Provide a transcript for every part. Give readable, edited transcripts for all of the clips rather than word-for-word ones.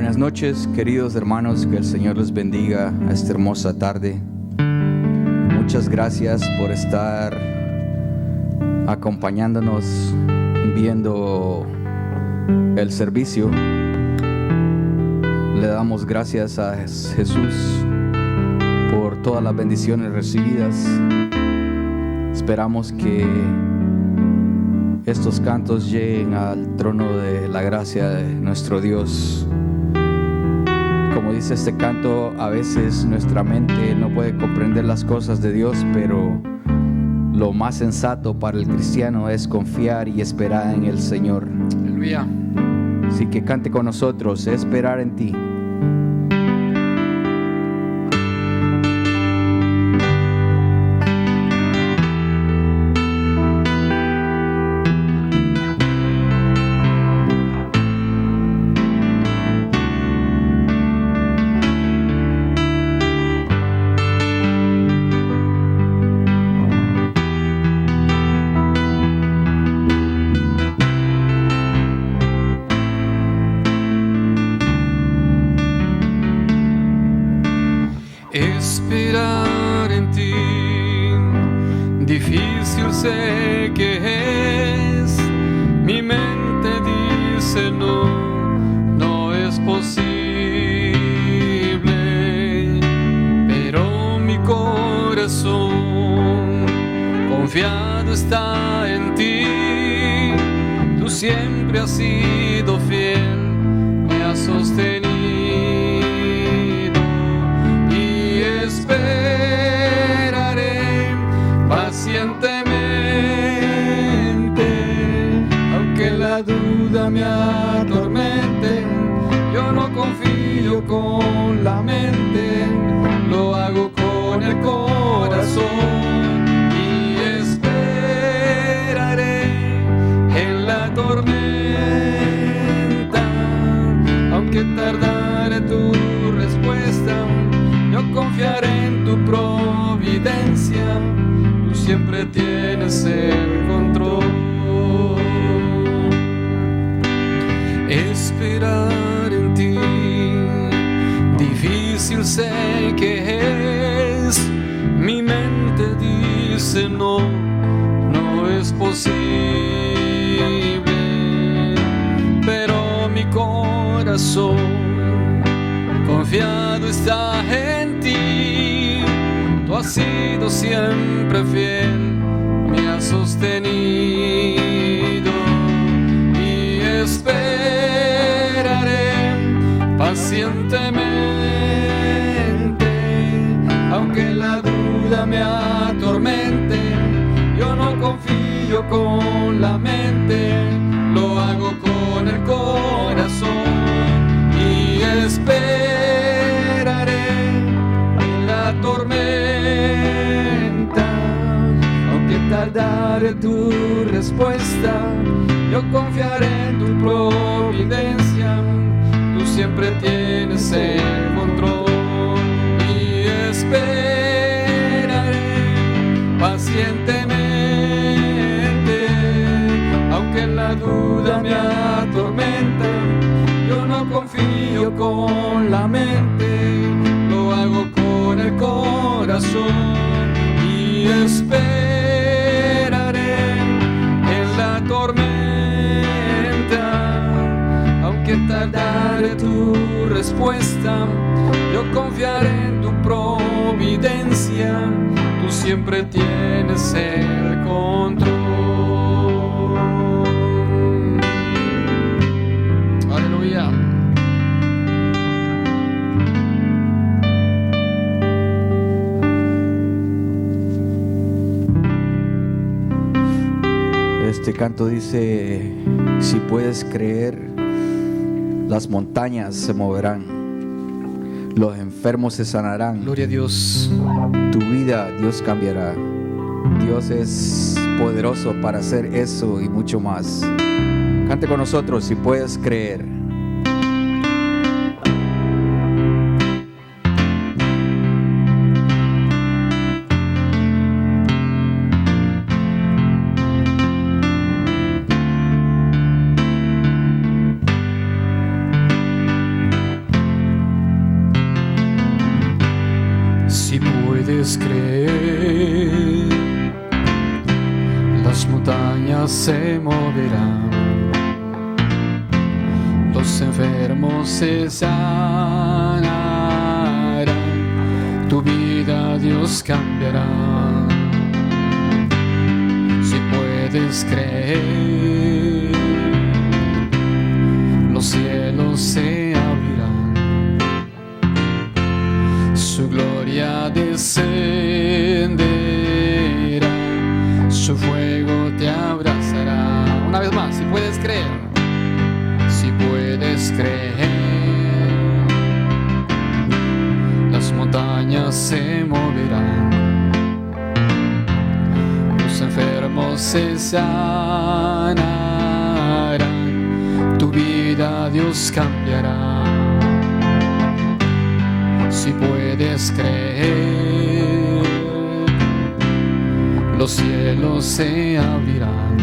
Buenas noches, queridos hermanos, que el Señor les bendiga a esta hermosa tarde. Muchas gracias por estar acompañándonos, viendo el servicio. Le damos gracias a Jesús por todas las bendiciones recibidas. Esperamos que estos cantos lleguen al trono de la gracia de nuestro Dios. Como dice este canto, a veces nuestra mente no puede comprender las cosas de Dios, pero lo más sensato para el cristiano es confiar y esperar en el Señor. Aleluya. Así que cante con nosotros, esperar en ti. Esperar en ti, difícil sé que es. Mi mente dice no es posible, pero mi corazón confiado está en ti. Tú siempre has sido fiel, me has sostenido. Esperaré pacientemente, aunque la duda me atormente. Yo no confío con la mente, lo hago con el corazón. Y esperaré en la tormenta, aunque tardare tu respuesta. Yo confiaré en tu providencia, tú siempre tienes el control. Esperar en ti, difícil sé que es. Mi mente dice no es posible, pero mi corazón confiado está en ti. Tú has sido siempre fiel, me has sostenido. Y esperaré pacientemente, aunque la duda me atormente. Yo no confío con la mente, lo hago con el corazón. Y esperaré en la tormenta, aunque tardare tu respuesta. Yo confiaré en tu providencia, tú siempre tienes el control. Y esperaré pacientemente, aunque la duda me atormenta. Yo no confío con la mente, lo hago con el corazón. Y esperaré en la tormenta, aunque tardare tu respuesta. Yo confiaré en tu providencia, tú siempre tienes el control. Este canto dice: si puedes creer, las montañas se moverán, los enfermos se sanarán. Gloria a Dios. Tu vida Dios cambiará. Dios es poderoso para hacer eso y mucho más. Cante con nosotros, si puedes creer. montañas se moverán, los enfermos se sanarán, tu vida Dios cambiará. Si puedes creer, los cielos se abrirán, su gloria descenderá, su fuego te abrazará. Una vez más, si puedes creer, si puedes creer, las montañas se moverán, los enfermos se sanarán, tu vida Dios cambiará. Si puedes creer, los cielos se abrirán,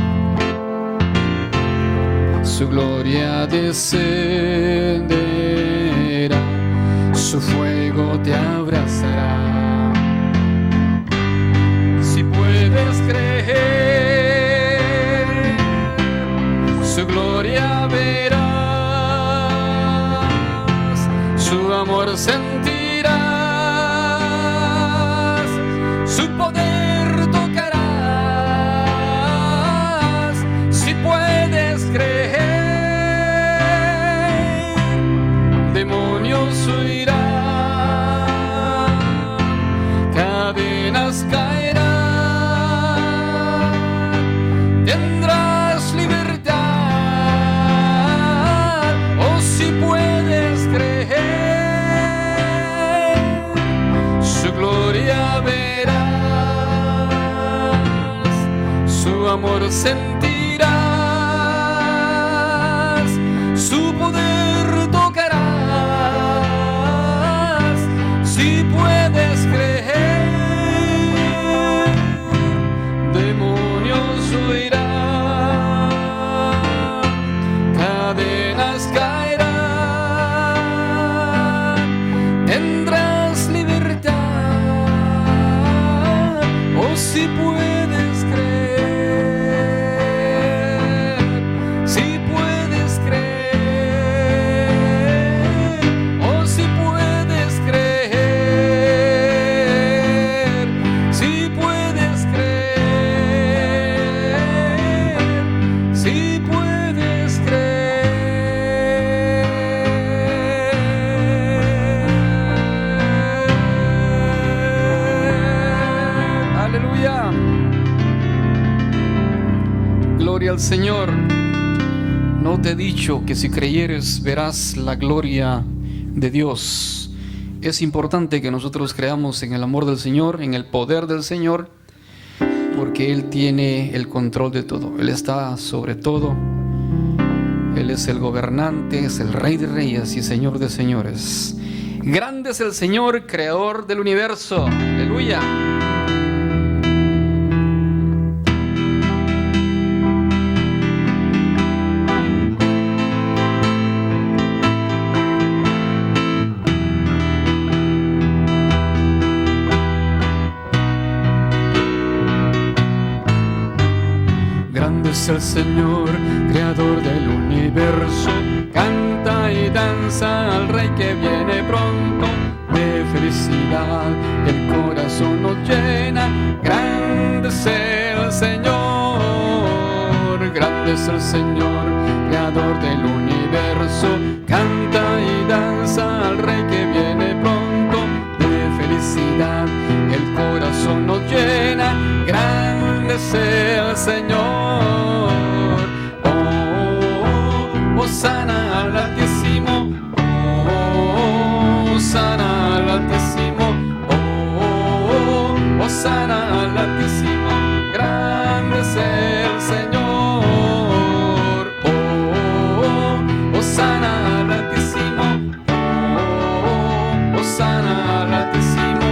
su gloria descenderá, su fuego te abrazará. Si puedes creer, su gloria verás, su amor sentirás, su poder tocarás. Si puedes creer, demonios huirán, cadenas caerán, tendrás libertad. Oh, si puedes creer, su gloria verás, su amor sentirás, su poder tocarás. Si puedes creer, demonios huirán, cadenas caerán, tendrás libertad. Oh, si puedes creer, si puedes creer, oh, si puedes creer, si puedes creer, si puedes creer. Aleluya. Gloria al Señor. ¿No te he dicho que si creyeres verás la gloria de Dios? Es importante que nosotros creamos en el amor del Señor, en el poder del Señor, porque Él tiene el control de todo. Él está sobre todo. Él es el gobernante, es el Rey de Reyes y Señor de Señores. Grande es el Señor, creador del universo. Aleluya. Grande es el Señor, creador del universo. Canta y danza al Rey que viene pronto. De felicidad el corazón nos llena. Grande es el Señor, grande es el Señor, creador del universo. Canta y danza al Rey que viene pronto. De felicidad el corazón nos llena. Grande es el Señor. Hosana al Altísimo, Hosana al Altísimo, Hosana al Altísimo. Grande es el Señor, Hosana al Altísimo, Hosana al Altísimo,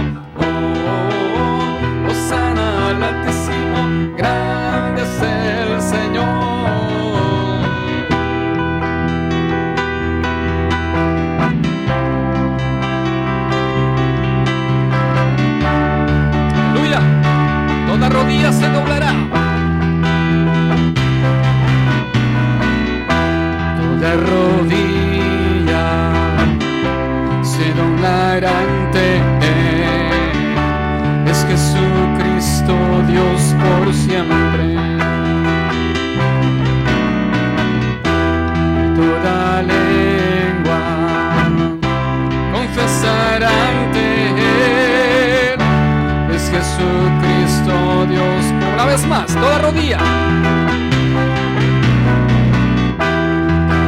Hosana al Altísimo. Grande es el Señor. Toda rodilla se doblará. Toda rodilla se doblará ante Él. Es Jesucristo Dios por siempre. Toda lengua confesará ante Él. Es Jesucristo Dios. Una vez más, toda rodilla.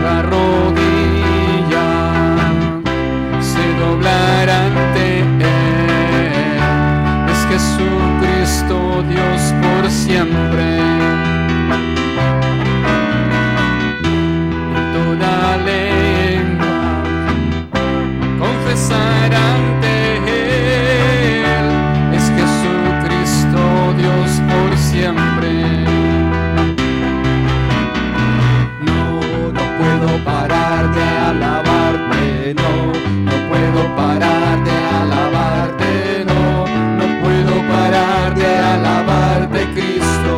Toda rodilla se doblará ante Él. Es Jesucristo Dios por siempre. Toda lengua confesará ante Él. Es Jesucristo Dios por siempre. No puedo parar de alabarte, no puedo parar de alabarte, no puedo parar de alabarte, Cristo.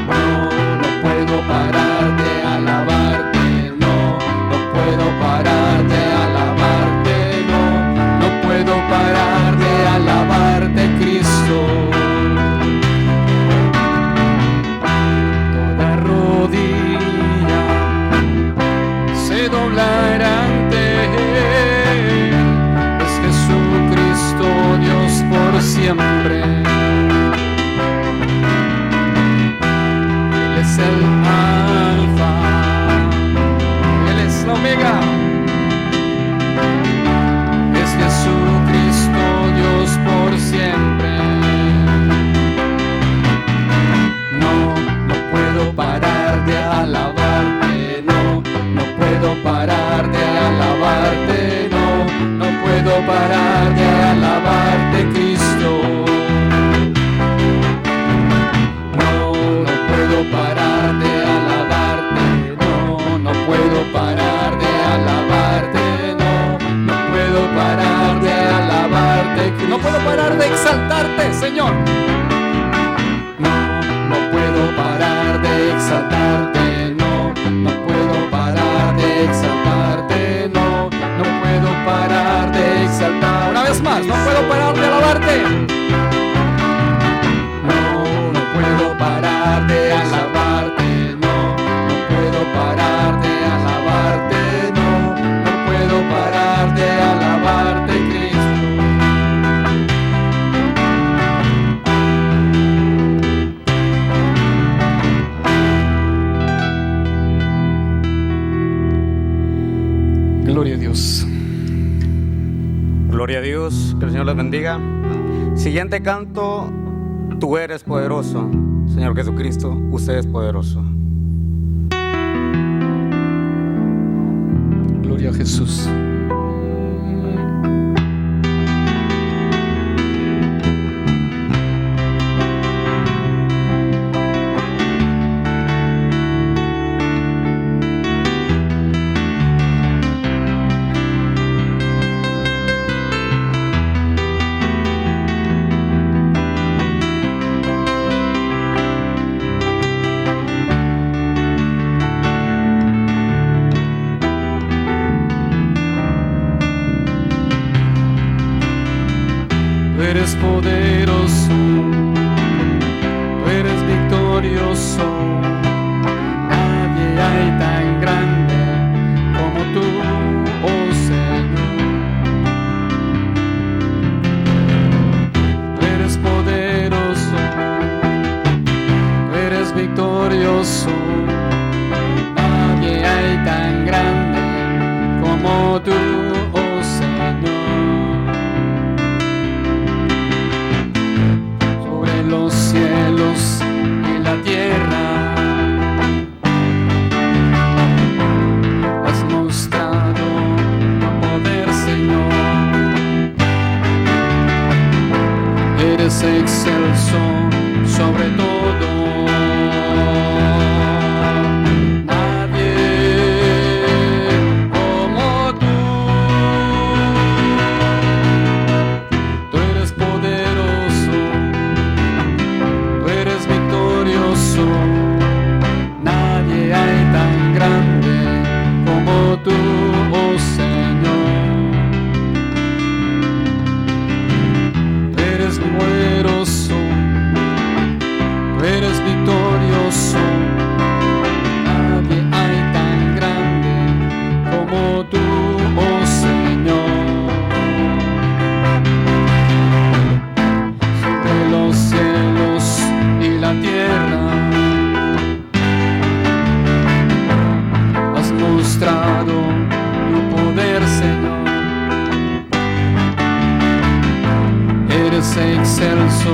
No puedo parar de alabarte, no puedo parar de alabarte, no puedo parar de alabarte, Cristo. Toda rodilla se doblará ante Él. Es Jesucristo Dios por siempre. Él es el Alfa, Él es la Omega. Es Jesucristo Dios por siempre. No puedo parar de alabarte, no puedo parar de alabarte, no puedo parar de alabarte, Cristo. No puedo parar de alabarte, no puedo parar de alabarte, no puedo parar de alabarte, no puedo parar de exaltarte, Señor. No puedo parar de exaltarte, no puedo parar de exaltarte, no puedo parar de exaltar. Una vez más, no puedo parar de alabarte. No puedo parar de alabarte, no puedo parar de alabarte, no puedo parar de alabarte, Cristo. Gloria a Dios. Gloria a Dios, que el Señor les bendiga. Siguiente canto, tú eres poderoso. Señor Jesucristo, usted es poderoso. Gloria a Jesús. Tú eres poderoso, tú eres victorioso. Nadie hay tan grande como tú, oh Señor. Tú eres poderoso, tú eres victorioso. Nadie hay tan grande como tú, oh Señor. Los cielos y la tierra has mostrado tu poder, Señor. Eres excelso sobre todo. Nadie como tú. Tú eres poderoso, tú eres victorioso. Nadie excelso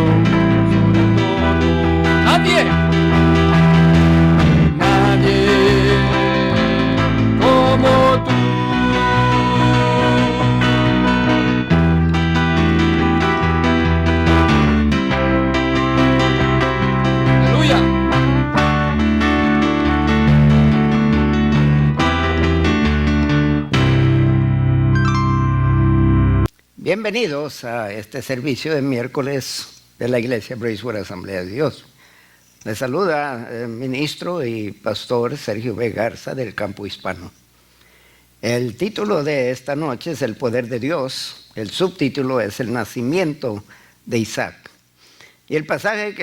sobre todo. Nadie como tú. Aleluya. Bienvenidos a este servicio de miércoles de la Iglesia Bracewood Asamblea de Dios. Les saluda el ministro y pastor Sergio B. Garza del Campo Hispano. El título de esta noche es El Poder de Dios. El subtítulo es El Nacimiento de Isaac. Y el pasaje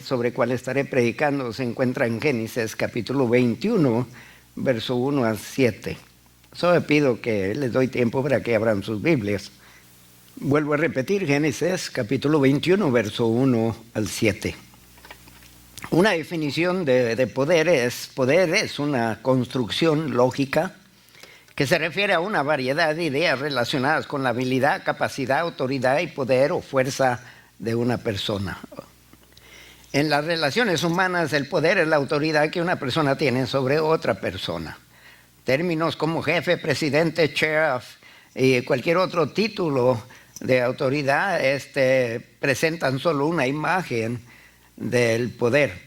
sobre el cual estaré predicando se encuentra en Génesis capítulo 21, verso 1 al 7. Solo pido que les doy tiempo para que abran sus Biblias. Vuelvo a repetir, Génesis capítulo 21, verso 1 al 7. Una definición de poder es una construcción lógica que se refiere a una variedad de ideas relacionadas con la habilidad, capacidad, autoridad y poder o fuerza de una persona. En las relaciones humanas, el poder es la autoridad que una persona tiene sobre otra persona. Términos como jefe, presidente, sheriff y cualquier otro título de autoridad presentan solo una imagen del poder.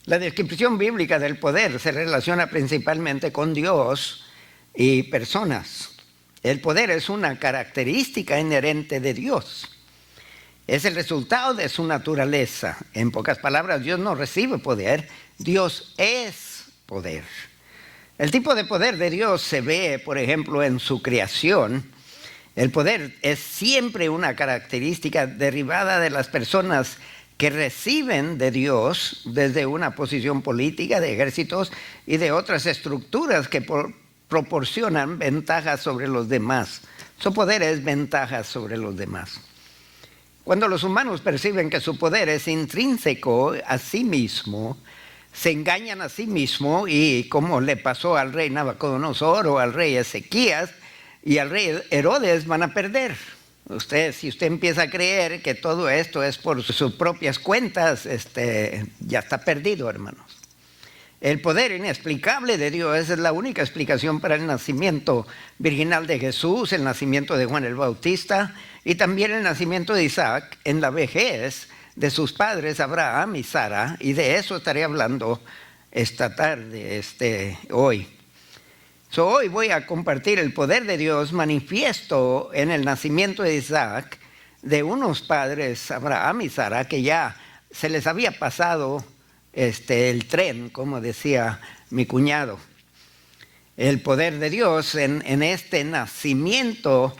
La descripción bíblica del poder se relaciona principalmente con Dios y personas. El poder es una característica inherente de Dios. Es el resultado de su naturaleza. En pocas palabras, Dios no recibe poder, Dios es poder. El tipo de poder de Dios se ve, por ejemplo, en su creación. El poder es siempre una característica derivada de las personas que reciben de Dios desde una posición política, de ejércitos y de otras estructuras que proporcionan ventajas sobre los demás. Su poder es ventajas sobre los demás. Cuando los humanos perciben que su poder es intrínseco a sí mismo, se engañan a sí mismo y como le pasó al rey Nabucodonosor o al rey Ezequías y al rey Herodes, van a perder. Si usted empieza a creer que todo esto es por sus propias cuentas, ya está perdido, hermanos. El poder inexplicable de Dios es la única explicación para el nacimiento virginal de Jesús, el nacimiento de Juan el Bautista y también el nacimiento de Isaac en la vejez de sus padres Abraham y Sara, y de eso estaré hablando esta tarde, hoy. Hoy voy a compartir el poder de Dios manifiesto en el nacimiento de Isaac, de unos padres, Abraham y Sara, que ya se les había pasado el tren, como decía mi cuñado. El poder de Dios en este nacimiento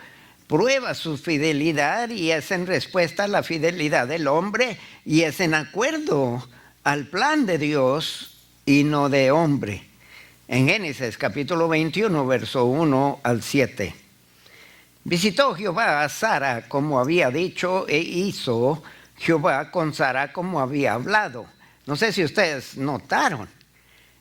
prueba su fidelidad y es en respuesta a la fidelidad del hombre y es en acuerdo al plan de Dios y no de hombre. En Génesis capítulo 21, verso 1 al 7. Visitó Jehová a Sara como había dicho e hizo Jehová con Sara como había hablado. No sé si ustedes notaron.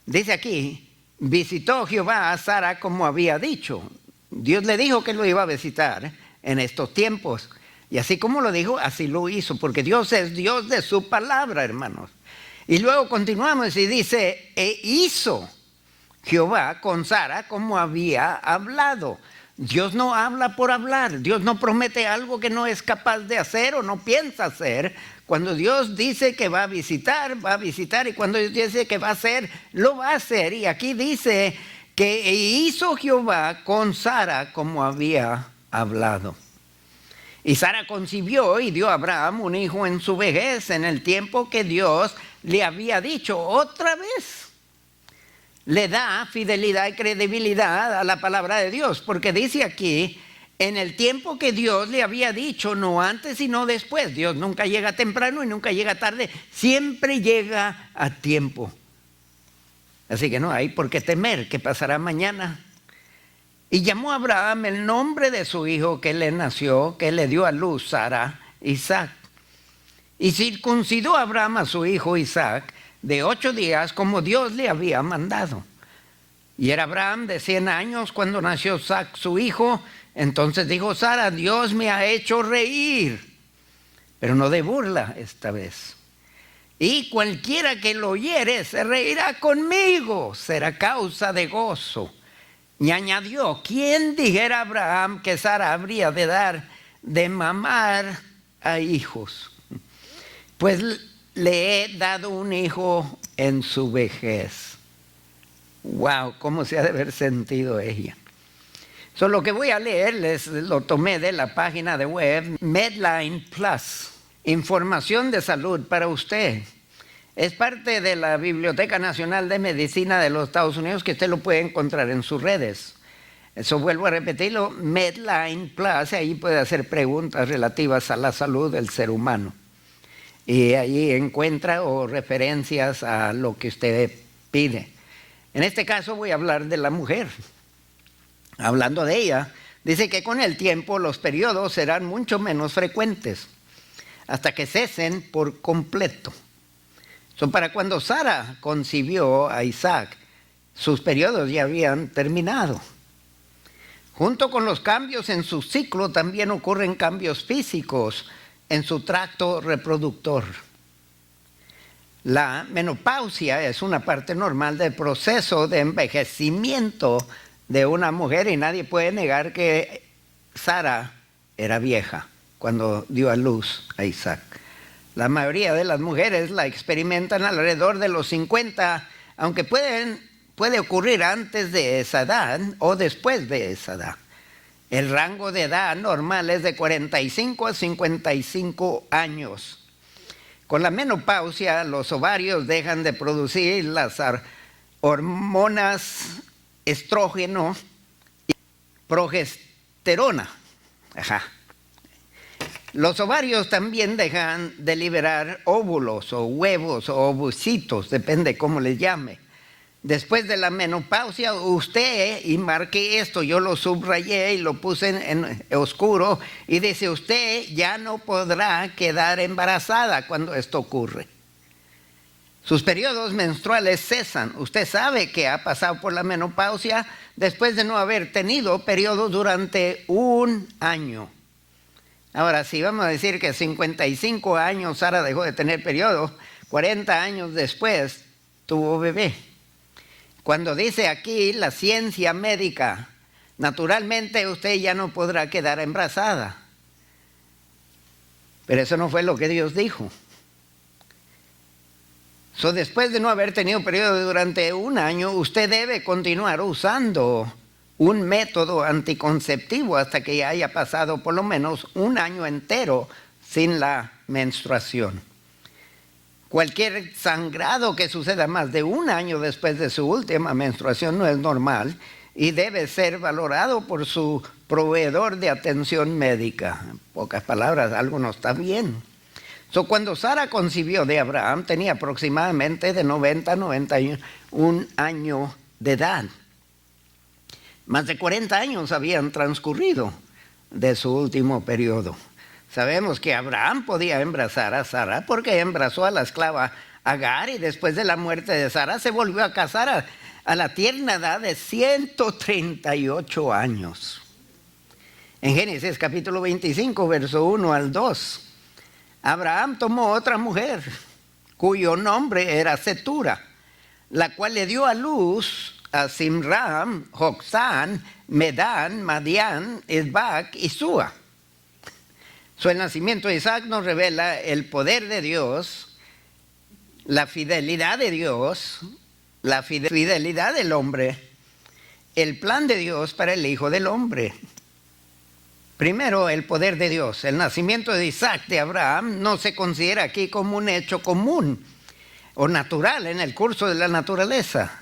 Dice aquí, visitó Jehová a Sara como había dicho. Dios le dijo que lo iba a visitar en estos tiempos. Y así como lo dijo, así lo hizo. Porque Dios es Dios de su palabra, hermanos. Y luego continuamos y dice, e hizo Jehová con Sara como había hablado. Dios no habla por hablar. Dios no promete algo que no es capaz de hacer o no piensa hacer. Cuando Dios dice que va a visitar, va a visitar. Y cuando Dios dice que va a hacer, lo va a hacer. Y aquí dice que hizo Jehová con Sara como había hablado. Y Sara concibió y dio a Abraham un hijo en su vejez, en el tiempo que Dios le había dicho. Otra vez le da fidelidad y credibilidad a la palabra de Dios, porque dice aquí, en el tiempo que Dios le había dicho, no antes y no después. Dios nunca llega temprano y nunca llega tarde, siempre llega a tiempo. Así que no hay por qué temer que pasará mañana. Y llamó a Abraham el nombre de su hijo que le nació, que le dio a luz Sara, Isaac. Y circuncidó a Abraham a su hijo Isaac de 8 días como Dios le había mandado. Y era Abraham de 100 años cuando nació Isaac su hijo. Entonces dijo Sara, Dios me ha hecho reír, pero no de burla esta vez. Y cualquiera que lo oyere se reirá conmigo, será causa de gozo. Y añadió, ¿quién dijera a Abraham que Sara habría de dar de mamar a hijos? Pues le he dado un hijo en su vejez. Wow, cómo se ha de haber sentido ella. Lo que voy a leer lo tomé de la página de web Medline Plus, información de salud para usted. Es parte de la Biblioteca Nacional de Medicina de los Estados Unidos, que usted lo puede encontrar en sus redes. Eso vuelvo a repetirlo, Medline Plus, ahí puede hacer preguntas relativas a la salud del ser humano. Y ahí encuentra referencias a lo que usted pide. En este caso voy a hablar de la mujer. Hablando de ella, dice que con el tiempo los periodos serán mucho menos frecuentes, hasta que cesen por completo. Para cuando Sara concibió a Isaac, sus periodos ya habían terminado. Junto con los cambios en su ciclo también ocurren cambios físicos en su tracto reproductor. La menopausia es una parte normal del proceso de envejecimiento de una mujer, y nadie puede negar que Sara era vieja cuando dio a luz a Isaac. La mayoría de las mujeres la experimentan alrededor de los 50, aunque puede ocurrir antes de esa edad o después de esa edad. El rango de edad normal es de 45 a 55 años. Con la menopausia, los ovarios dejan de producir las hormonas estrógeno y progesterona. Los ovarios también dejan de liberar óvulos o huevos o ovocitos, depende cómo les llame. Después de la menopausia, usted, y marqué esto, yo lo subrayé y lo puse en oscuro, y dice, usted ya no podrá quedar embarazada cuando esto ocurre. Sus periodos menstruales cesan. Usted sabe que ha pasado por la menopausia después de no haber tenido periodos durante un año. Ahora, si vamos a decir que a 55 años Sara dejó de tener periodos, 40 años después tuvo bebé. Cuando dice aquí la ciencia médica, naturalmente usted ya no podrá quedar embarazada. Pero eso no fue lo que Dios dijo. Después de no haber tenido periodo durante un año, usted debe continuar usando un método anticonceptivo hasta que ya haya pasado por lo menos un año entero sin la menstruación. Cualquier sangrado que suceda más de un año después de su última menstruación no es normal y debe ser valorado por su proveedor de atención médica. En pocas palabras, algo no está bien. Cuando Sara concibió de Abraham, tenía aproximadamente de 90 a 91 años de edad. Más de 40 años habían transcurrido de su último periodo. Sabemos que Abraham podía embarazar a Sara porque embarazó a la esclava Agar, y después de la muerte de Sara se volvió a casar a la tierna edad de 138 años. En Génesis capítulo 25, verso 1 al 2, Abraham tomó otra mujer cuyo nombre era Cetura, la cual le dio a luz a Simram, Joksán, Medán, Madián, Isbac y Sua. El nacimiento de Isaac nos revela el poder de Dios, la fidelidad de Dios, la fidelidad del hombre, el plan de Dios para el Hijo del Hombre. Primero, el poder de Dios. El nacimiento de Isaac de Abraham no se considera aquí como un hecho común o natural en el curso de la naturaleza,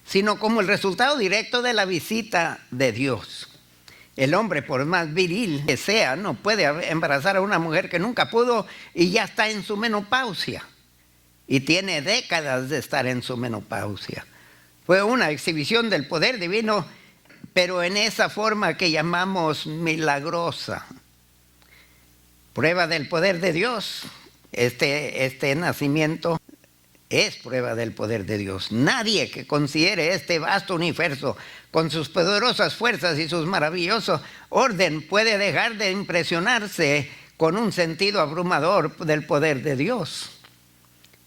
sino como el resultado directo de la visita de Dios. El hombre, por más viril que sea, no puede embarazar a una mujer que nunca pudo y ya está en su menopausia. Y tiene décadas de estar en su menopausia. Fue una exhibición del poder divino, pero en esa forma que llamamos milagrosa. Prueba del poder de Dios. Este nacimiento es prueba del poder de Dios. Nadie que considere este vasto universo con sus poderosas fuerzas y sus maravillosos orden puede dejar de impresionarse con un sentido abrumador del poder de Dios.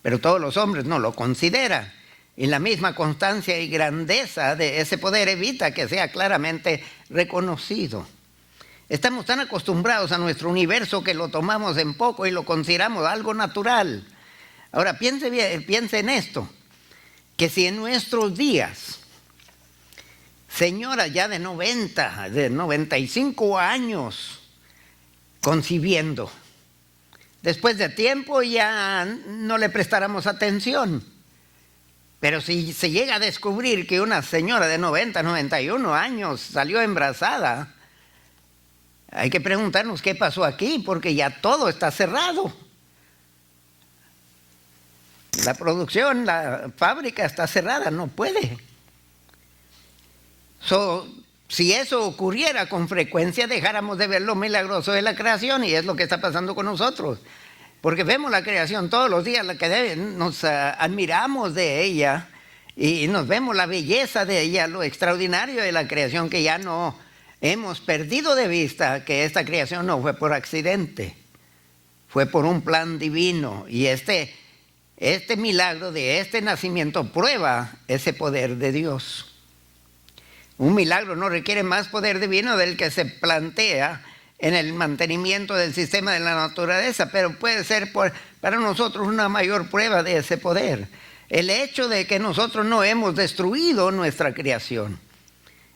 Pero todos los hombres no lo consideran. Y la misma constancia y grandeza de ese poder evita que sea claramente reconocido. Estamos tan acostumbrados a nuestro universo que lo tomamos en poco y lo consideramos algo natural. Ahora piense en esto, que si en nuestros días, señora ya de 90, de 95 años, concibiendo, después de tiempo ya no le prestáramos atención. Pero si se llega a descubrir que una señora de 90, 91 años salió embarazada, hay que preguntarnos qué pasó aquí, porque ya todo está cerrado. La producción, la fábrica está cerrada, no puede. Si eso ocurriera con frecuencia, dejáramos de ver lo milagroso de la creación, y es lo que está pasando con nosotros. Porque vemos la creación todos los días, nos admiramos de ella y nos vemos la belleza de ella, lo extraordinario de la creación, que ya no hemos perdido de vista que esta creación no fue por accidente, fue por un plan divino. Y este milagro de este nacimiento prueba ese poder de Dios. Un milagro no requiere más poder divino del que se plantea en el mantenimiento del sistema de la naturaleza, pero puede ser para nosotros una mayor prueba de ese poder. El hecho de que nosotros no hemos destruido nuestra creación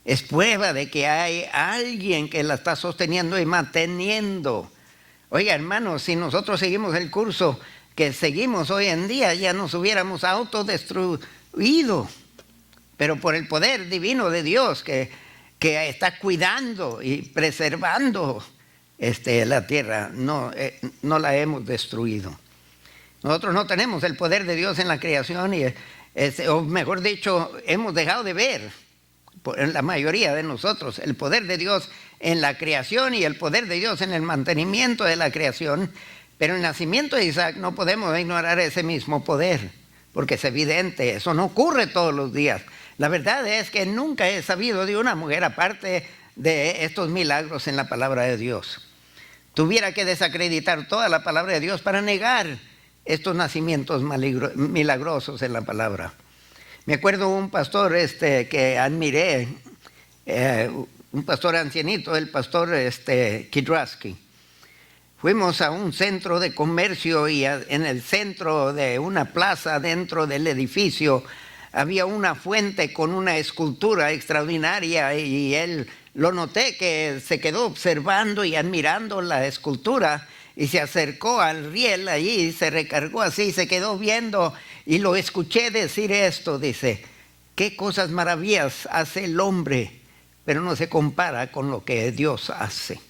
es prueba de que hay alguien que la está sosteniendo y manteniendo. Oiga, hermanos, si nosotros seguimos el curso que seguimos hoy en día, ya nos hubiéramos autodestruido. Pero por el poder divino de Dios que está cuidando y preservando la tierra, no la hemos destruido. Nosotros no tenemos el poder de Dios en la creación, o mejor dicho, hemos dejado de ver, la mayoría de nosotros, el poder de Dios en la creación y el poder de Dios en el mantenimiento de la creación. Pero en el nacimiento de Isaac no podemos ignorar ese mismo poder, porque es evidente, eso no ocurre todos los días. La verdad es que nunca he sabido de una mujer, aparte de estos milagros en la palabra de Dios, tuviera que desacreditar toda la palabra de Dios para negar estos nacimientos milagrosos en la palabra. Me acuerdo un pastor que admiré, un pastor ancianito, el pastor Kidrasky. Fuimos a un centro de comercio y en el centro de una plaza dentro del edificio había una fuente con una escultura extraordinaria, y él lo noté que se quedó observando y admirando la escultura y se acercó al riel allí, se recargó así, se quedó viendo, y lo escuché decir esto, dice: qué cosas maravillosas hace el hombre, pero no se compara con lo que Dios hace.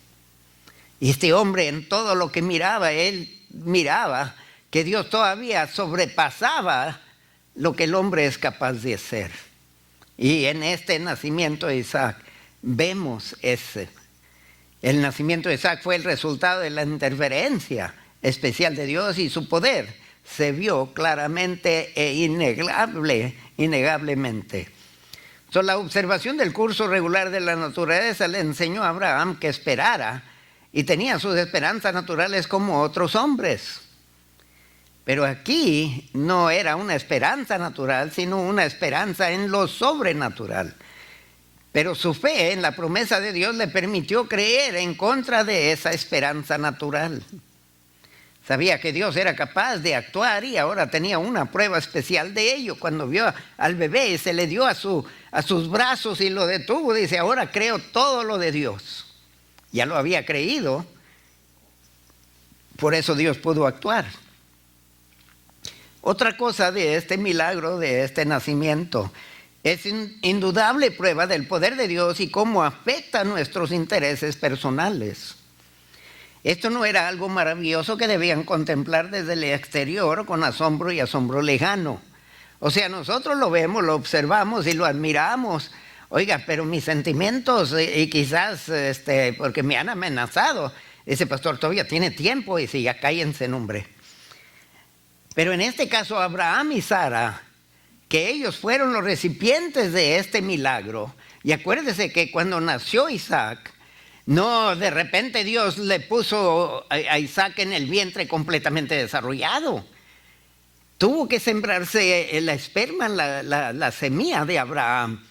Y este hombre, en todo lo que miraba, él miraba que Dios todavía sobrepasaba lo que el hombre es capaz de hacer. Y en este nacimiento de Isaac vemos ese. El nacimiento de Isaac fue el resultado de la interferencia especial de Dios, y su poder se vio claramente e innegablemente. La observación del curso regular de la naturaleza le enseñó a Abraham que esperara, y tenía sus esperanzas naturales como otros hombres. Pero aquí no era una esperanza natural, sino una esperanza en lo sobrenatural. Pero su fe en la promesa de Dios le permitió creer en contra de esa esperanza natural. Sabía que Dios era capaz de actuar, y ahora tenía una prueba especial de ello. Cuando vio al bebé y se le dio a sus brazos y lo detuvo, dice: ahora creo todo lo de Dios. Ya lo había creído, por eso Dios pudo actuar. Otra cosa de este milagro, de este nacimiento, es indudable prueba del poder de Dios y cómo afecta nuestros intereses personales. Esto no era algo maravilloso que debían contemplar desde el exterior con asombro y asombro lejano. O sea, nosotros lo vemos, lo observamos y lo admiramos. Oiga, pero mis sentimientos, y quizás porque me han amenazado, ese pastor todavía tiene tiempo, y si ya cállense, hombre. Pero en este caso, Abraham y Sara, que ellos fueron los recipientes de este milagro, y acuérdese que cuando nació Isaac, No, de repente Dios le puso a Isaac en el vientre completamente desarrollado. Tuvo que sembrarse el esperma, la semilla de Abraham.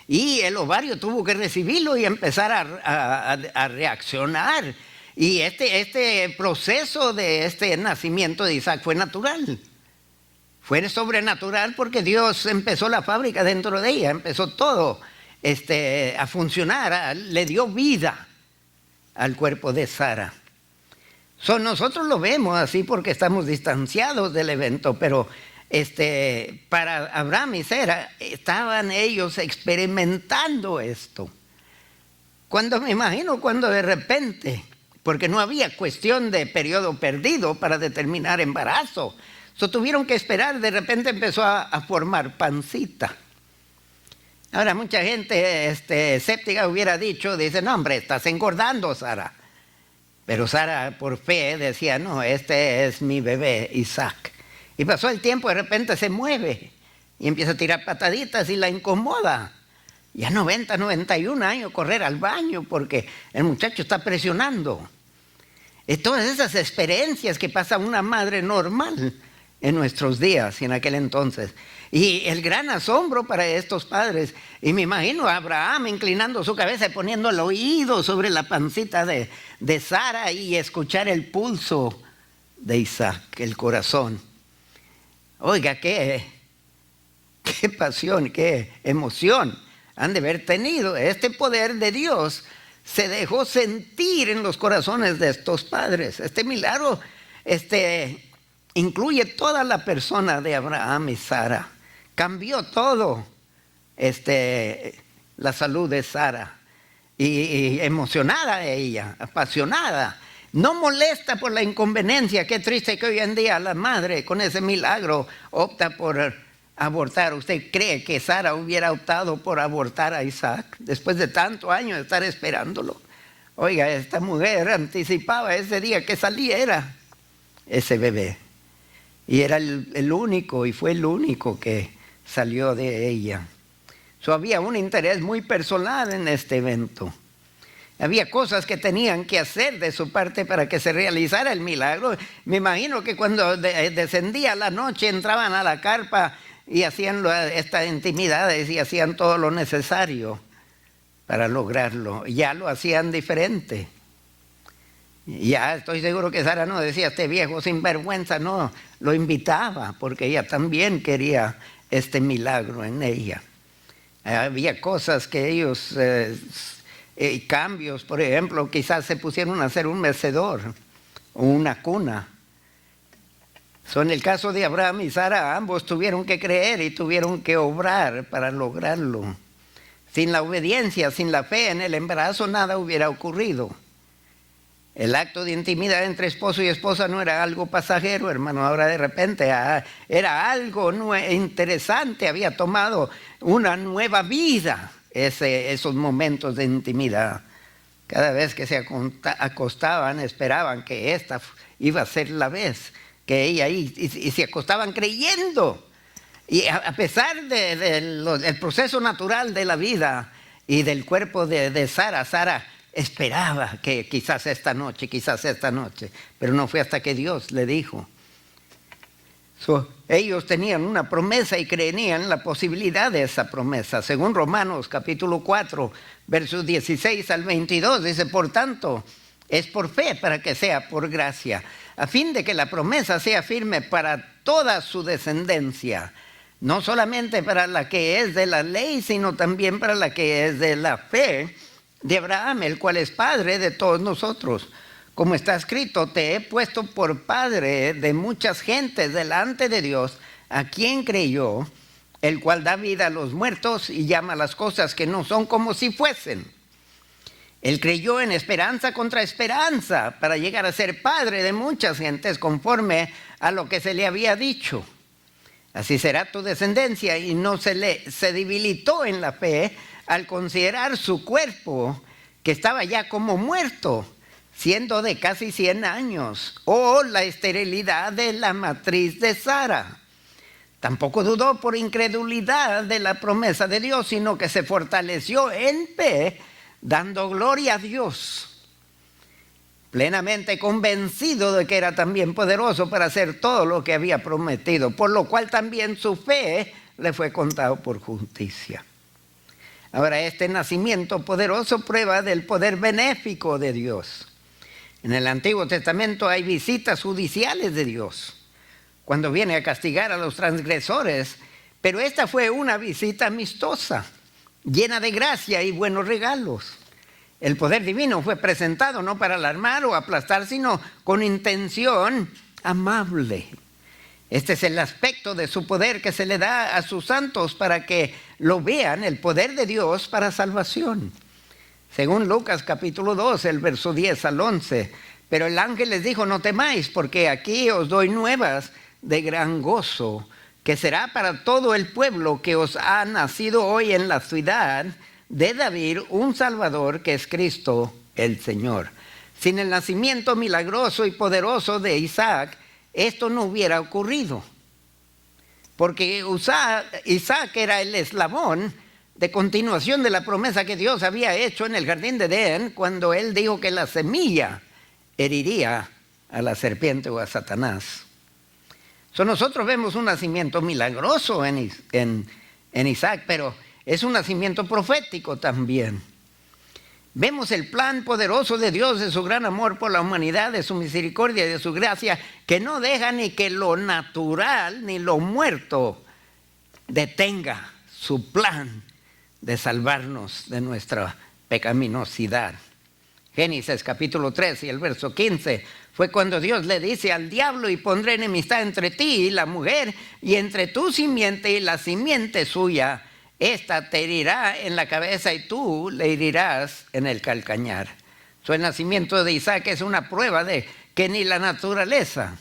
Y el ovario tuvo que recibirlo y empezar a reaccionar. Y este proceso de este nacimiento de Isaac fue natural. Fue sobrenatural porque Dios empezó la fábrica dentro de ella, empezó todo a funcionar, le dio vida al cuerpo de Sara. Nosotros lo vemos así porque estamos distanciados del evento, pero para Abraham y Sara estaban ellos experimentando esto. Me imagino cuando de repente, porque no había cuestión de periodo perdido para determinar embarazo, tuvieron que esperar, de repente empezó a formar pancita. Ahora mucha gente escéptica hubiera dicho, dice, no hombre, estás engordando, Sara. Pero Sara por fe decía, no, este es mi bebé Isaac. Y pasó el tiempo, de repente se mueve y empieza a tirar pataditas y la incomoda. Ya 90, 91 años correr al baño porque el muchacho está presionando. Y todas esas experiencias que pasa una madre normal en nuestros días y en aquel entonces. Y el gran asombro para estos padres, y me imagino a Abraham inclinando su cabeza y poniendo el oído sobre la pancita de Sara y escuchar el pulso de Isaac, el corazón. Oiga, qué pasión, qué emoción han de haber tenido. Este poder de Dios se dejó sentir en los corazones de estos padres. Este milagro incluye toda la persona de Abraham y Sara. Cambió todo la salud de Sara. Y emocionada ella, apasionada. No molesta por la inconveniencia. Qué triste que hoy en día la madre con ese milagro opta por abortar. ¿Usted cree que Sara hubiera optado por abortar a Isaac después de tantos años de estar esperándolo? Oiga, esta mujer anticipaba ese día que saliera ese bebé. Y era el único, y fue el único que salió de ella. Había un interés muy personal en este evento. Había cosas que tenían que hacer de su parte para que se realizara el milagro. Me imagino que cuando descendía la noche entraban a la carpa y hacían estas intimidades y hacían todo lo necesario para lograrlo. Ya lo hacían diferente. Ya estoy seguro que Sara no decía, este viejo sinvergüenza, no, lo invitaba porque ella también quería este milagro en ella. Había cosas que ellos, cambios, por ejemplo, quizás se pusieron a hacer un mecedor o una cuna. En el caso de Abraham y Sara, ambos tuvieron que creer y tuvieron que obrar para lograrlo. Sin la obediencia, sin la fe en el embarazo, nada hubiera ocurrido. El acto de intimidad entre esposo y esposa no era algo pasajero, hermano. Ahora de repente era algo interesante, había tomado una nueva vida esos momentos de intimidad. Cada vez que se acostaban, esperaban que esta iba a ser la vez que ella y se acostaban creyendo. Y a pesar del proceso natural de la vida y del cuerpo de Sara esperaba que quizás esta noche, pero no fue hasta que Dios le dijo. Ellos tenían una promesa y creían en la posibilidad de esa promesa. Según Romanos capítulo 4, versos 16 al 22, dice, por tanto, es por fe para que sea por gracia, a fin de que la promesa sea firme para toda su descendencia, no solamente para la que es de la ley, sino también para la que es de la fe de Abraham, el cual es padre de todos nosotros. Como está escrito, te he puesto por padre de muchas gentes delante de Dios, a quien creyó, el cual da vida a los muertos y llama las cosas que no son como si fuesen. Él creyó en esperanza contra esperanza para llegar a ser padre de muchas gentes conforme a lo que se le había dicho. Así será tu descendencia, y no se debilitó en la fe al considerar su cuerpo, que estaba ya como muerto, siendo de casi 100 años, o la esterilidad de la matriz de Sara. Tampoco dudó por incredulidad de la promesa de Dios, sino que se fortaleció en fe, dando gloria a Dios, plenamente convencido de que era también poderoso para hacer todo lo que había prometido, por lo cual también su fe le fue contado por justicia. Ahora, este nacimiento poderoso prueba del poder benéfico de Dios. En el Antiguo Testamento hay visitas judiciales de Dios, cuando viene a castigar a los transgresores, pero esta fue una visita amistosa, llena de gracia y buenos regalos. El poder divino fue presentado no para alarmar o aplastar, sino con intención amable. Este es el aspecto de su poder que se le da a sus santos para que lo vean, el poder de Dios para salvación. Según Lucas capítulo 2, el verso 10 al 11, pero el ángel les dijo: no temáis, porque aquí os doy nuevas de gran gozo, que será para todo el pueblo, que os ha nacido hoy en la ciudad de David un Salvador, que es Cristo el Señor. Sin el nacimiento milagroso y poderoso de Isaac, esto no hubiera ocurrido, porque Isaac era el eslabón de continuación de la promesa que Dios había hecho en el jardín de Edén, cuando él dijo que la semilla heriría a la serpiente o a Satanás. Nosotros vemos un nacimiento milagroso en Isaac, pero es un nacimiento profético también. Vemos el plan poderoso de Dios, de su gran amor por la humanidad, de su misericordia y de su gracia, que no deja ni que lo natural ni lo muerto detenga su plan de salvarnos de nuestra pecaminosidad. Génesis capítulo 3 y el verso 15 fue cuando Dios le dice al diablo: y pondré enemistad entre ti y la mujer, y entre tu simiente y la simiente suya. Esta te herirá en la cabeza y tú le herirás en el calcañar. El nacimiento de Isaac es una prueba de que ni la naturaleza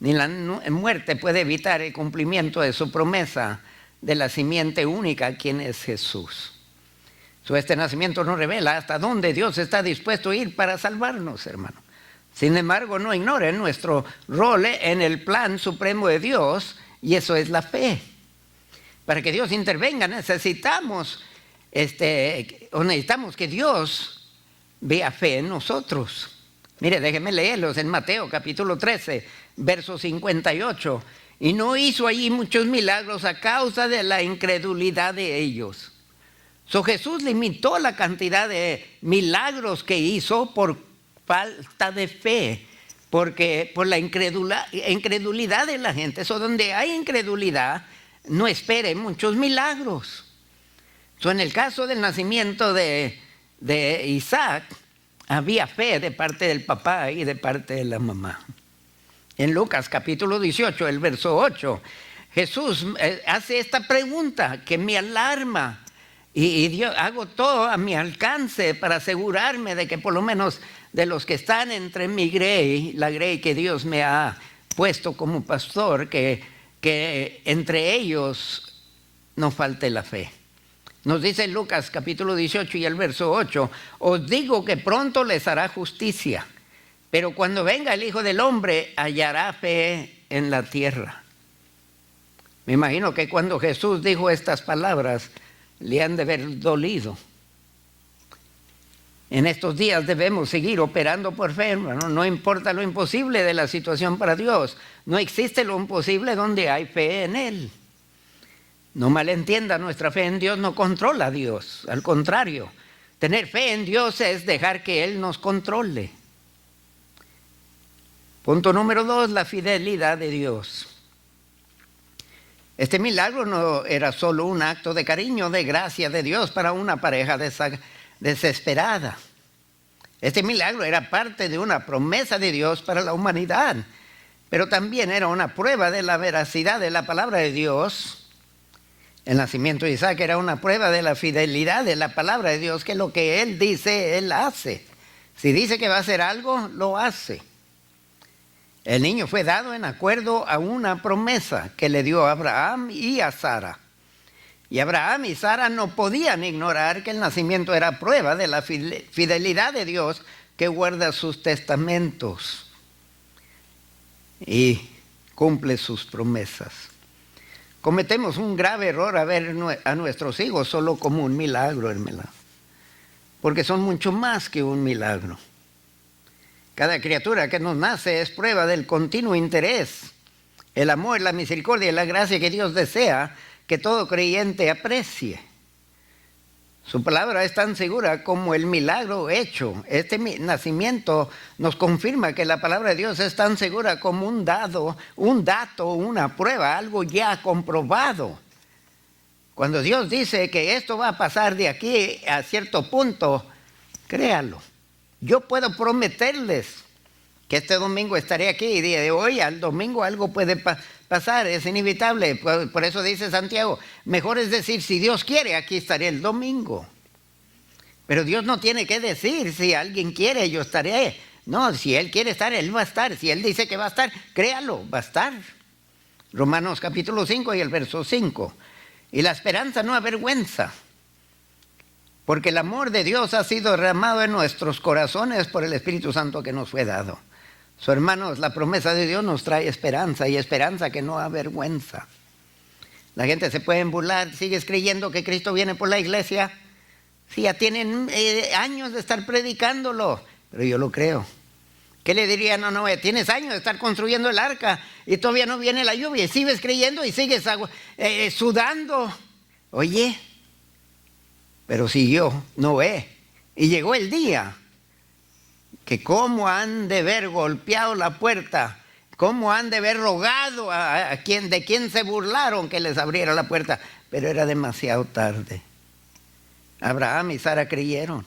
ni la muerte puede evitar el cumplimiento de su promesa de la simiente única, quien es Jesús. Este nacimiento nos revela hasta dónde Dios está dispuesto a ir para salvarnos, hermano. Sin embargo, no ignoren nuestro rol en el plan supremo de Dios, y eso es la fe. Para que Dios intervenga necesitamos que Dios vea fe en nosotros. Mire, déjenme leerlos en Mateo capítulo 13, verso 58. Y no hizo allí muchos milagros a causa de la incredulidad de ellos. Jesús limitó la cantidad de milagros que hizo por falta de fe, porque por la incredulidad de la gente. Donde hay incredulidad, no espere muchos milagros. En el caso del nacimiento de Isaac, había fe de parte del papá y de parte de la mamá. En Lucas capítulo 18, el verso 8, Jesús hace esta pregunta que me alarma. Y Dios, hago todo a mi alcance para asegurarme de que por lo menos de los que están entre mi grey, la grey que Dios me ha puesto como pastor, que entre ellos no falte la fe. Nos dice Lucas capítulo 18 y el verso 8: os digo que pronto les hará justicia, pero cuando venga el Hijo del Hombre hallará fe en la tierra. Me imagino que cuando Jesús dijo estas palabras, le han de haber dolido. En estos días debemos seguir operando por fe, hermano. No importa lo imposible de la situación para Dios. No existe lo imposible donde hay fe en Él. No malentienda, nuestra fe en Dios no controla a Dios. Al contrario, tener fe en Dios es dejar que Él nos controle. Punto número 2, la fidelidad de Dios. Este milagro no era solo un acto de cariño, de gracia de Dios para una pareja desesperada. Este milagro era parte de una promesa de Dios para la humanidad, pero también era una prueba de la veracidad de la palabra de Dios. El nacimiento de Isaac era una prueba de la fidelidad de la palabra de Dios, que lo que Él dice, Él hace. Si dice que va a hacer algo, lo hace. El niño fue dado en acuerdo a una promesa que le dio a Abraham y a Sara. Y Abraham y Sara no podían ignorar que el nacimiento era prueba de la fidelidad de Dios, que guarda sus testamentos y cumple sus promesas. Cometemos un grave error a ver a nuestros hijos solo como un milagro, hermano, porque son mucho más que un milagro. Cada criatura que nos nace es prueba del continuo interés, el amor, la misericordia y la gracia que Dios desea que todo creyente aprecie. Su palabra es tan segura como el milagro hecho. Este nacimiento nos confirma que la palabra de Dios es tan segura como un dato, una prueba, algo ya comprobado. Cuando Dios dice que esto va a pasar de aquí a cierto punto, créalo. Yo puedo prometerles que este domingo estaré aquí y de hoy al domingo algo puede pasar, es inevitable. Por eso dice Santiago, mejor es decir, si Dios quiere, aquí estaré el domingo. Pero Dios no tiene que decir, si alguien quiere, yo estaré. No, si Él quiere estar, Él va a estar. Si Él dice que va a estar, créalo, va a estar. Romanos capítulo 5 y el verso 5. Y la esperanza no avergüenza, porque el amor de Dios ha sido derramado en nuestros corazones por el Espíritu Santo que nos fue dado. So, hermanos, la promesa de Dios nos trae esperanza, y esperanza que no avergüenza. La gente se puede burlar, ¿sigues creyendo que Cristo viene por la iglesia? Sí, ya tienen años de estar predicándolo, pero yo lo creo. ¿Qué le dirían a Noé? Tienes años de estar construyendo el arca y todavía no viene la lluvia y sigues creyendo y sigues sudando. Oye, pero siguió Noé y llegó el día que cómo han de haber golpeado la puerta, cómo han de haber rogado de quien se burlaron que les abriera la puerta, pero era demasiado tarde. Abraham y Sara creyeron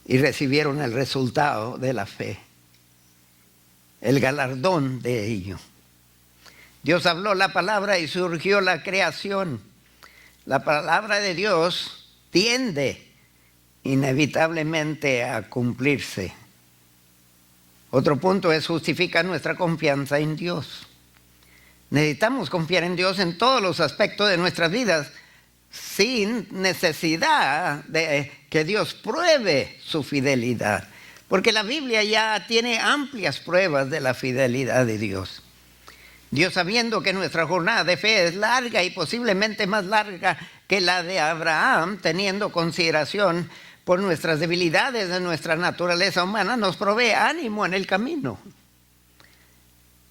y recibieron el resultado de la fe, el galardón de ello. Dios habló la palabra y surgió la creación. La palabra de Dios tiende inevitablemente a cumplirse. Otro punto es justificar nuestra confianza en Dios. Necesitamos confiar en Dios en todos los aspectos de nuestras vidas, sin necesidad de que Dios pruebe su fidelidad, porque la Biblia ya tiene amplias pruebas de la fidelidad de Dios. Dios, sabiendo que nuestra jornada de fe es larga y posiblemente más larga que la de Abraham, teniendo consideración por nuestras debilidades de nuestra naturaleza humana, nos provee ánimo en el camino.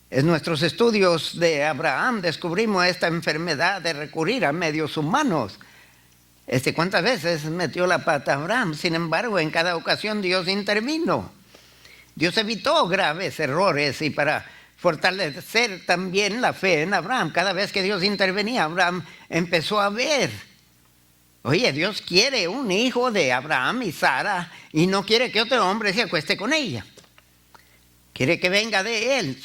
En nuestros estudios de Abraham descubrimos esta enfermedad de recurrir a medios humanos. ¿Cuántas veces metió la pata Abraham? Sin embargo, en cada ocasión Dios intervino. Dios evitó graves errores, y para fortalecer también la fe en Abraham, cada vez que Dios intervenía, Abraham empezó a ver. Oye, Dios quiere un hijo de Abraham y Sara y no quiere que otro hombre se acueste con ella. Quiere que venga de él.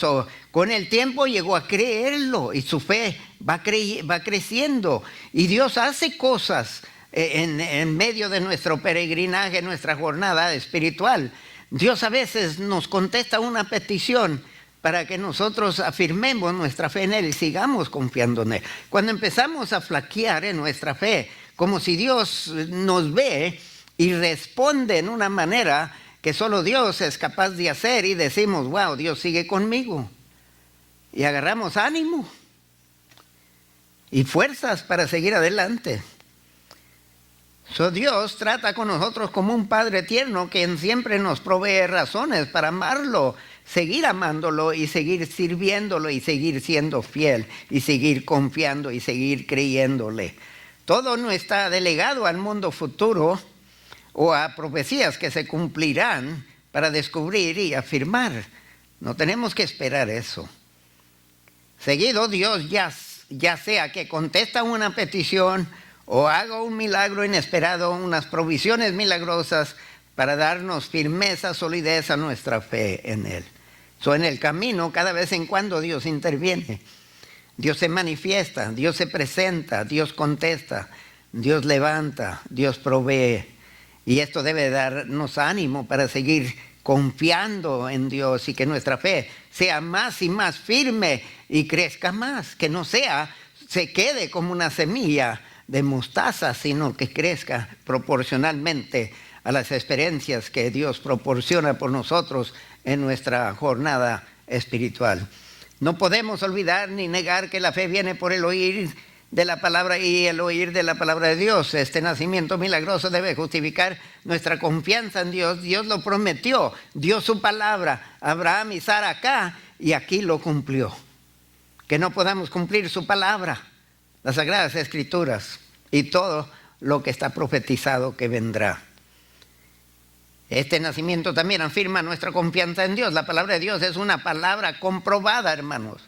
Con el tiempo llegó a creerlo y su fe va creciendo. Y Dios hace cosas en medio de nuestro peregrinaje, nuestra jornada espiritual. Dios a veces nos contesta una petición para que nosotros afirmemos nuestra fe en Él y sigamos confiando en Él. Cuando empezamos a flaquear en nuestra fe, como si Dios nos ve y responde en una manera que solo Dios es capaz de hacer, y decimos, wow, Dios sigue conmigo, y agarramos ánimo y fuerzas para seguir adelante. Dios trata con nosotros como un Padre tierno, quien siempre nos provee razones para amarlo, seguir amándolo y seguir sirviéndolo y seguir siendo fiel y seguir confiando y seguir creyéndole. Todo no está delegado al mundo futuro o a profecías que se cumplirán para descubrir y afirmar. No tenemos que esperar eso. Seguido, Dios ya sea que contesta una petición o haga un milagro inesperado, unas provisiones milagrosas para darnos firmeza, solidez a nuestra fe en Él. En el camino, cada vez en cuando Dios interviene. Dios se manifiesta, Dios se presenta, Dios contesta, Dios levanta, Dios provee. Y esto debe darnos ánimo para seguir confiando en Dios y que nuestra fe sea más y más firme y crezca más. Que no se quede como una semilla de mostaza, sino que crezca proporcionalmente a las experiencias que Dios proporciona por nosotros en nuestra jornada espiritual. No podemos olvidar ni negar que la fe viene por el oír de la palabra y el oír de la palabra de Dios. Este nacimiento milagroso debe justificar nuestra confianza en Dios. Dios lo prometió, dio su palabra a Abraham y Sara acá, y aquí lo cumplió. Que no podamos cumplir su palabra, las Sagradas Escrituras y todo lo que está profetizado que vendrá. Este nacimiento también afirma nuestra confianza en Dios. La palabra de Dios es una palabra comprobada, hermanos.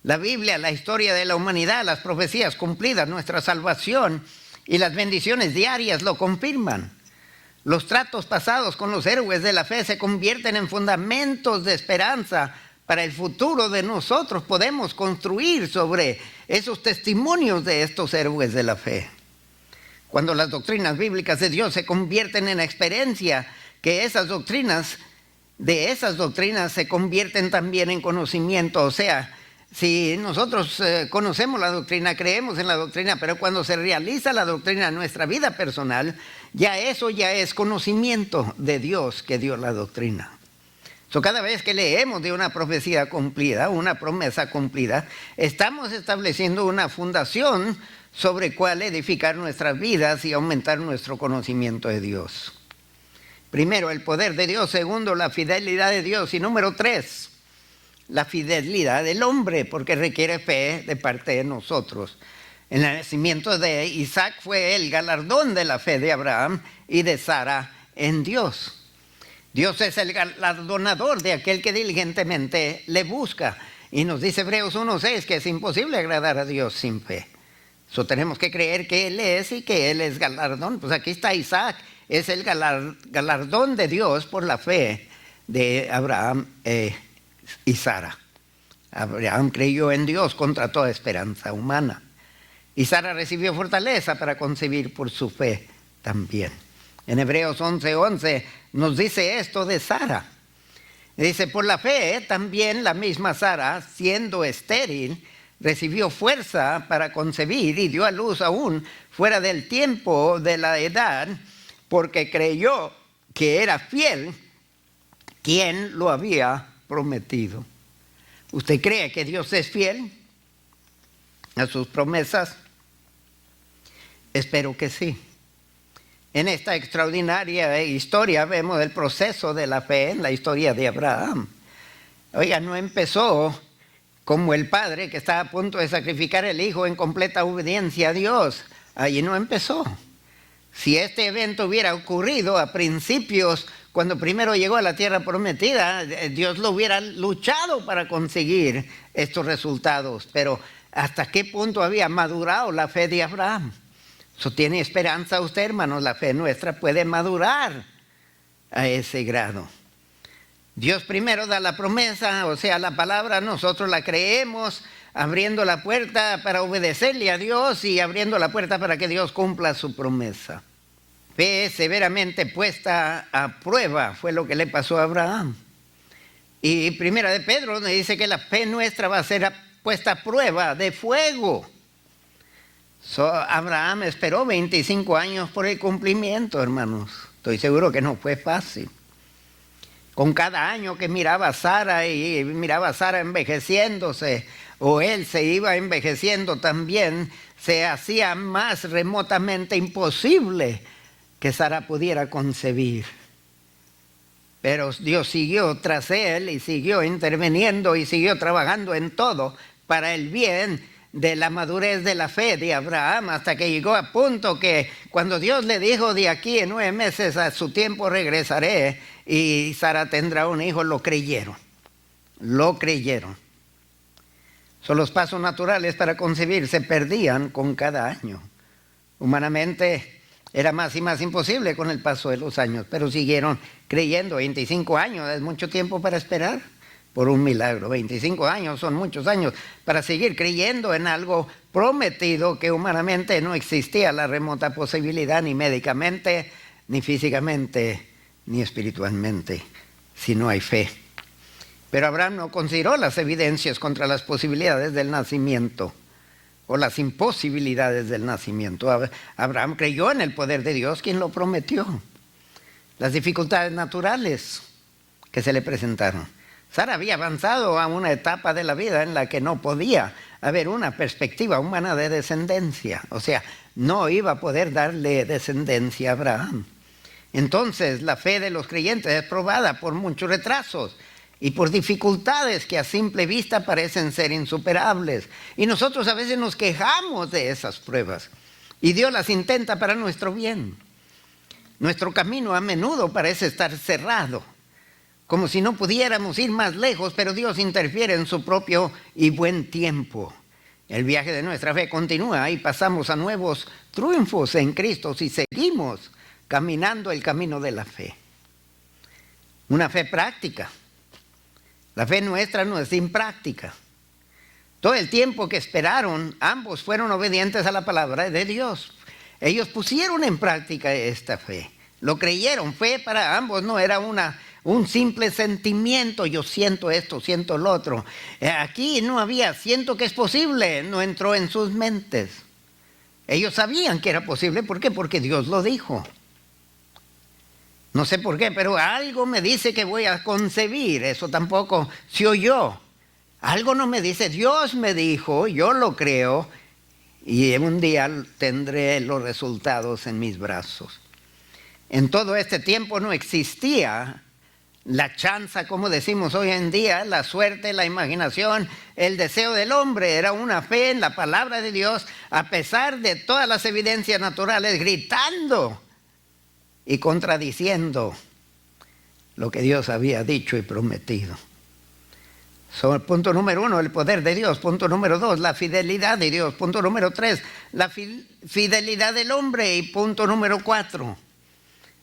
La Biblia, la historia de la humanidad, las profecías cumplidas, nuestra salvación y las bendiciones diarias lo confirman. Los tratos pasados con los héroes de la fe se convierten en fundamentos de esperanza para el futuro de nosotros. Podemos construir sobre esos testimonios de estos héroes de la fe. Cuando las doctrinas bíblicas de Dios se convierten en experiencia, que esas doctrinas se convierten también en conocimiento. O sea, si nosotros conocemos la doctrina, creemos en la doctrina, pero cuando se realiza la doctrina en nuestra vida personal, eso ya es conocimiento de Dios que dio la doctrina. Cada vez que leemos de una profecía cumplida, una promesa cumplida, estamos estableciendo una fundación sobre cuál edificar nuestras vidas y aumentar nuestro conocimiento de Dios. Primero, el poder de Dios. Segundo, la fidelidad de Dios. Y número 3, la fidelidad del hombre, porque requiere fe de parte de nosotros. El nacimiento de Isaac fue el galardón de la fe de Abraham y de Sara en Dios. Dios es el galardonador de aquel que diligentemente le busca. Y nos dice Hebreos 1:6 que es imposible agradar a Dios sin fe. Tenemos que creer que Él es y que Él es galardón. Pues aquí está Isaac, es el galardón de Dios por la fe de Abraham y Sara. Abraham creyó en Dios contra toda esperanza humana. Y Sara recibió fortaleza para concebir por su fe también. En Hebreos 11:11 nos dice esto de Sara. Dice, por la fe también la misma Sara, siendo estéril, recibió fuerza para concebir y dio a luz aún fuera del tiempo de la edad, porque creyó que era fiel quien lo había prometido. ¿Usted cree que Dios es fiel a sus promesas? Espero que sí. En esta extraordinaria historia vemos el proceso de la fe en la historia de Abraham. Oiga, no empezó como el padre que estaba a punto de sacrificar el hijo en completa obediencia a Dios. Allí no empezó. Si este evento hubiera ocurrido a principios, cuando primero llegó a la tierra prometida, Dios lo hubiera luchado para conseguir estos resultados. Pero ¿hasta qué punto había madurado la fe de Abraham? ¿Tiene esperanza usted, hermanos? La fe nuestra puede madurar a ese grado. Dios primero da la promesa, o sea, la palabra, nosotros la creemos, abriendo la puerta para obedecerle a Dios y abriendo la puerta para que Dios cumpla su promesa. Fe severamente puesta a prueba, fue lo que le pasó a Abraham. Y primera de Pedro nos dice que la fe nuestra va a ser puesta a prueba de fuego. Abraham esperó 25 años por el cumplimiento, hermanos. Estoy seguro que no fue fácil. Con cada año que miraba a Sara y miraba a Sara envejeciéndose, o él se iba envejeciendo también, se hacía más remotamente imposible que Sara pudiera concebir. Pero Dios siguió tras él y siguió interviniendo y siguió trabajando en todo para el bien de la madurez de la fe de Abraham, hasta que llegó a punto que cuando Dios le dijo, de aquí en 9 meses a su tiempo regresaré y Sara tendrá un hijo, lo creyeron. Los pasos naturales para concebir se perdían con cada año. Humanamente era más y más imposible con el paso de los años, pero siguieron creyendo. 25 años es mucho tiempo para esperar por un milagro. 25 años son muchos años para seguir creyendo en algo prometido que humanamente no existía la remota posibilidad, ni médicamente, ni físicamente, ni espiritualmente, si no hay fe. Pero Abraham no consideró las evidencias contra las posibilidades del nacimiento o las imposibilidades del nacimiento. Abraham creyó en el poder de Dios, quien lo prometió. Las dificultades naturales que se le presentaron Sara había avanzado a una etapa de la vida en la que no podía haber una perspectiva humana de descendencia. O sea, no iba a poder darle descendencia a Abraham. Entonces, la fe de los creyentes es probada por muchos retrasos y por dificultades que a simple vista parecen ser insuperables. Y nosotros a veces nos quejamos de esas pruebas. Y Dios las intenta para nuestro bien. Nuestro camino a menudo parece estar cerrado, como si no pudiéramos ir más lejos, pero Dios interfiere en su propio y buen tiempo. El viaje de nuestra fe continúa y pasamos a nuevos triunfos en Cristo si seguimos caminando el camino de la fe. Una fe práctica. La fe nuestra no es impráctica. Todo el tiempo que esperaron, ambos fueron obedientes a la palabra de Dios. Ellos pusieron en práctica esta fe. Lo creyeron. Fe para ambos no era un simple sentimiento. Yo siento esto, siento lo otro. Aquí no había, siento que es posible. No entró en sus mentes. Ellos sabían que era posible. ¿Por qué? Porque Dios lo dijo. No sé por qué, pero algo me dice que voy a concebir. Eso tampoco se oyó. Algo no me dice. Dios me dijo, yo lo creo. Y un día tendré los resultados en mis brazos. En todo este tiempo no existía la chanza, como decimos hoy en día, la suerte, la imaginación, el deseo del hombre. Era una fe en la palabra de Dios, a pesar de todas las evidencias naturales, gritando y contradiciendo lo que Dios había dicho y prometido. Punto número 1, el poder de Dios. Punto número 2, la fidelidad de Dios. Punto número 3, la fidelidad del hombre. Y punto número 4,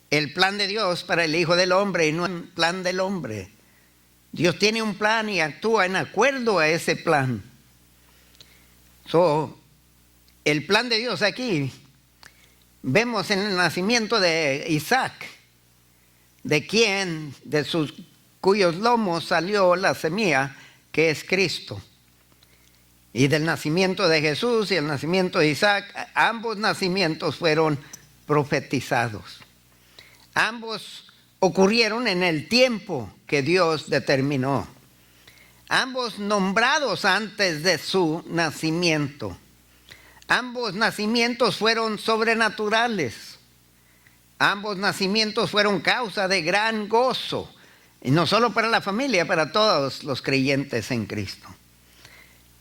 el plan de Dios para el Hijo del Hombre y no el plan del hombre. Dios tiene un plan y actúa en acuerdo a ese plan. El plan de Dios aquí vemos en el nacimiento de Isaac, de cuyos lomos salió la semilla que es Cristo. Y del nacimiento de Jesús y el nacimiento de Isaac, ambos nacimientos fueron profetizados. Ambos ocurrieron en el tiempo que Dios determinó. Ambos nombrados antes de su nacimiento. Ambos nacimientos fueron sobrenaturales. Ambos nacimientos fueron causa de gran gozo. Y no solo para la familia, para todos los creyentes en Cristo.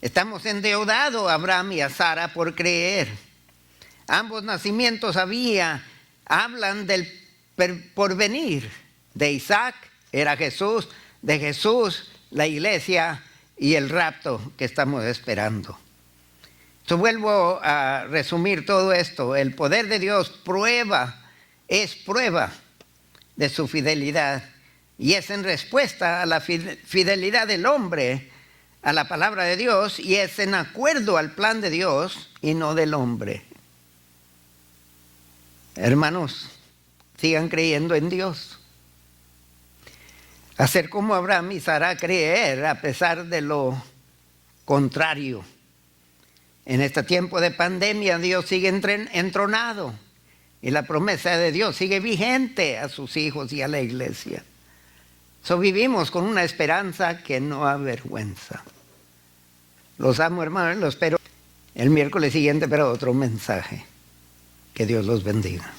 Estamos endeudados a Abraham y a Sara por creer. Ambos nacimientos hablan del porvenir. De Isaac era Jesús, de Jesús la iglesia y el rapto que estamos esperando. Vuelvo a resumir todo esto. El poder de Dios es prueba de su fidelidad. Y es en respuesta a la fidelidad del hombre a la palabra de Dios, y es en acuerdo al plan de Dios y no del hombre. Hermanos, sigan creyendo en Dios. Hacer como Abraham y Sara, creer a pesar de lo contrario. En este tiempo de pandemia Dios sigue entronado y la promesa de Dios sigue vigente a sus hijos y a la iglesia. Vivimos con una esperanza que no avergüenza. Los amo, hermanos, los espero el miércoles siguiente para otro mensaje. Que Dios los bendiga.